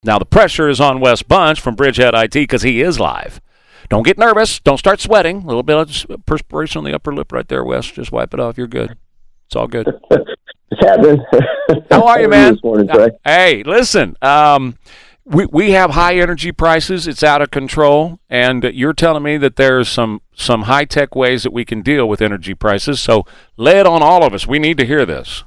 Now, the pressure is on Wes Bunch from Bridgehead IT because he is live. Don't get nervous. Don't start sweating. A little bit of perspiration on the upper lip right there, Wes. Just wipe it off. You're good. It's all good. It's happening. How are you, man? This morning, Trey? Hey, listen. We have high energy prices. It's out of control, and you're telling me that there's some high tech ways that we can deal with energy prices. So lay it on all of us. We need to hear this.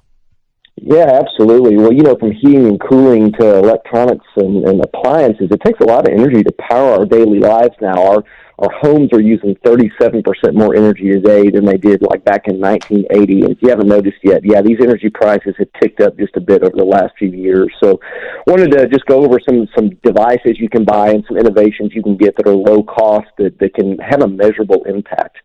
Yeah, absolutely. Well, from heating and cooling to electronics and appliances, it takes a lot of energy to power our daily lives now. Our homes are using 37% more energy today than they did like back in 1980. And if you haven't noticed yet, these energy prices have ticked up just a bit over the last few years. So wanted to just go over some devices you can buy and some innovations you can get that are low cost that can have a measurable impact.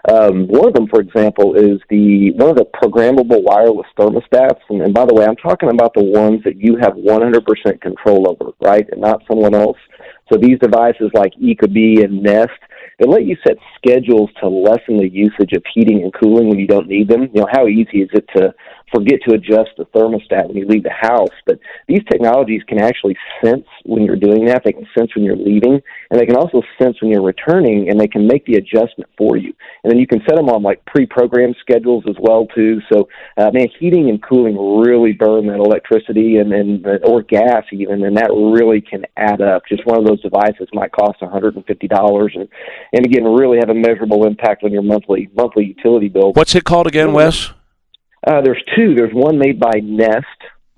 One of them, for example, is one of the programmable wireless thermostats. And by the way, I'm talking about the ones that you have 100% control over, right, and not someone else. So these devices like Ecobee and Nest, they let you set schedules to lessen the usage of heating and cooling when you don't need them. How easy is it to forget to adjust the thermostat when you leave the house? But these technologies can actually sense when you're doing that. They can sense when you're leaving, and they can also sense when you're returning, and they can make the adjustment for you. And then you can set them on like pre-programmed schedules as well too. So, heating and cooling really burn that electricity or gas even, and that really can add up. Just one of those devices might cost $150, and again, really have a measurable impact on your monthly utility bill. What's it called again, Wes? There's two. There's one made by Nest.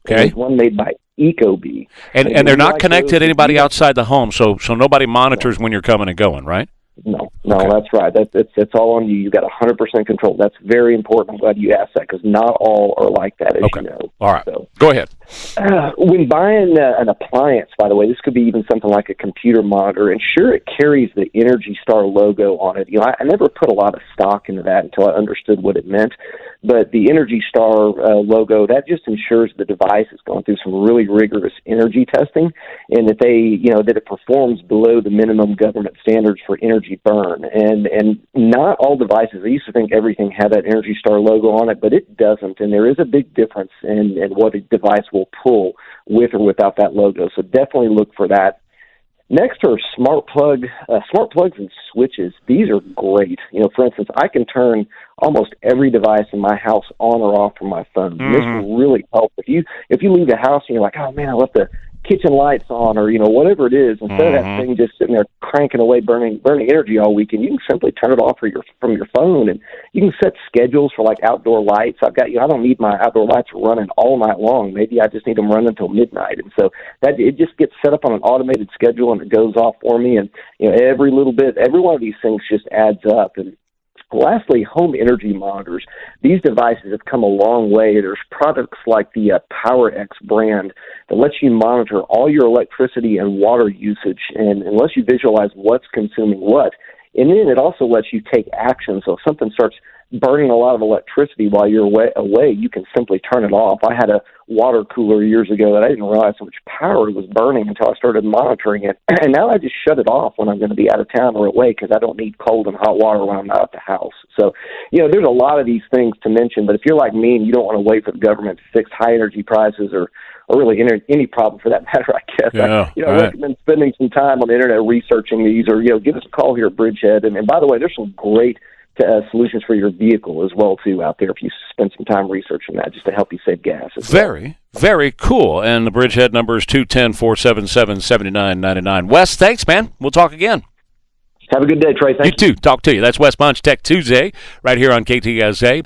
Okay. And there's one made by Ecobee. And they're not connected to anybody outside the home, so nobody monitors when you're coming and going, right? No, That's right. It's all on you. You got 100% control. That's very important. I'm glad you asked that because not all are like that, as you know. All right. So, go ahead. When buying an appliance, by the way, this could be even something like a computer monitor, and sure, it carries the Energy Star logo on it. I never put a lot of stock into that until I understood what it meant. But the Energy Star logo, that just ensures the device is going through some really rigorous energy testing, and that that it performs below the minimum government standards for energy burn. And not all devices, I used to think everything had that Energy Star logo on it, but it doesn't. And there is a big difference in what a device will pull with or without that logo. So definitely look for that. Next are smart plugs and switches. These are great. For instance, I can turn almost every device in my house on or off from my phone. Mm-hmm. This will really help. If you leave the house and you're like, oh man, I left the kitchen lights on, or whatever it is, instead of that thing just sitting there cranking away, burning energy all weekend, you can simply turn it off from your phone, and you can set schedules for like outdoor lights. I don't need my outdoor lights running all night long. Maybe I just need them running until midnight, and so that it just gets set up on an automated schedule and it goes off for me. And every little bit, every one of these things just adds up. And lastly, home energy monitors. These devices have come a long way. There's products like the PowerX brand that lets you monitor all your electricity and water usage and lets you visualize what's consuming what. And then it also lets you take action. So if something starts burning a lot of electricity while you're away, you can simply turn it off. I had a water cooler years ago that I didn't realize how much power it was burning until I started monitoring it. And now I just shut it off when I'm going to be out of town or away because I don't need cold and hot water when I'm not at the house. So, there's a lot of these things to mention, but if you're like me and you don't want to wait for the government to fix high energy prices or really any problem for that matter, I guess. I recommend spending some time on the internet researching these, or give us a call here at Bridgehead. And by the way, there's some great solutions for your vehicle as well too out there if you spend some time researching that just to help you save gas. Very, very cool. And the Bridgehead number is 210-477-7999. Wes, thanks, man. We'll talk again. Have a good day, Trey. Thank you. You too. Talk to you. That's Wes Bunch, Tech Tuesday, right here on KTSA.